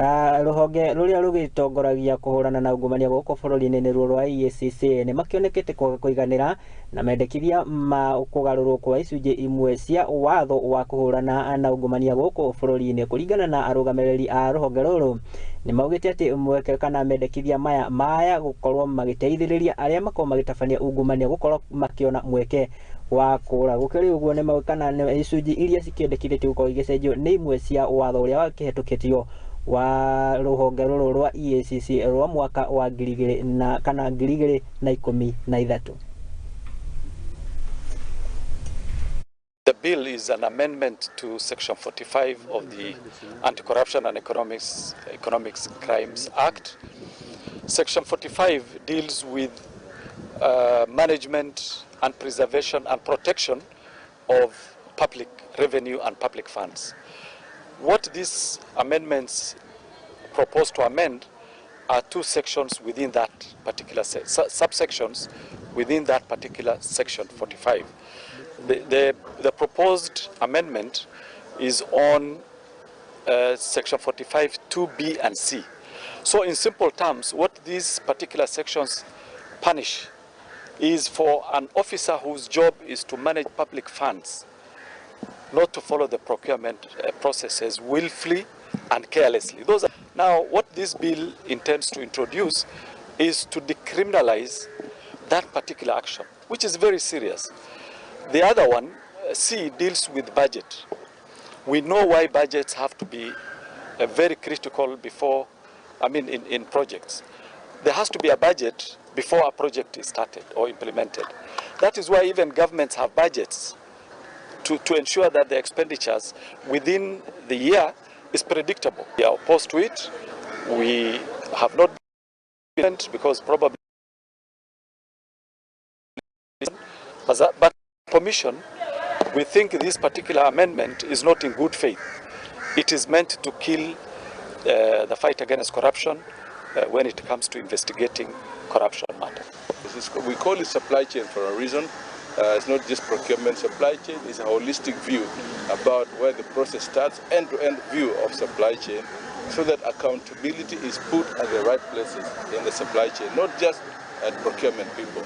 ruhonge ruria rugitongoragia kuhurana na ungumania guku bururi-ini ni ruo rwa Eacc ni makionekete kwaga kuiganira na mendekithia ma kugarurwo kwa icunji imwe cia watho wa kuhurana na ungumania guku bururi-ini kuringana na arugamiriri a ruhonge ruru ni maugite ati mweke kana mendekithia maya gukorwo magiteithiriria aria makorwo magitabania ungumania gukorwo makiona mweke wa kura gukiri uguo ni maukana icunji iria cikiendekithitio gukorwo igicenjio ni imwe cia watho uria wakihetukitio wa ruhonge ruru rwa Eacc rwa mwaka wa 2013. The bill is an amendment to Section 45 of the Anti-Corruption and Economics Crimes Act. Section 45 deals with management and preservation and protection of public revenue and public funds. What these amendments propose to amend are two sections within that particular subsections within that particular section 45. The proposed amendment is on section 45 2B and C. So in simple terms, what these particular sections punish is for an officer whose job is to manage public funds not to follow the procurement processes willfully and carelessly. Now, what this bill intends to introduce is to decriminalize that particular action, which is very serious. The other one, C, deals with budget. We know why budgets have to be very critical before, in projects. There has to be a budget before a project is started or implemented. That is why even governments have budgets to ensure that the expenditures within the year is predictable. We are opposed to it. We have not been because probably, but Commission, we think this particular amendment is not in good faith. It is meant to kill the fight against corruption when it comes to investigating corruption matter. We call it supply chain for a reason. It's not just procurement. Supply chain is a holistic view about where the process starts, end-to-end view of supply chain, so that accountability is put at the right places in the supply chain, not just at procurement people.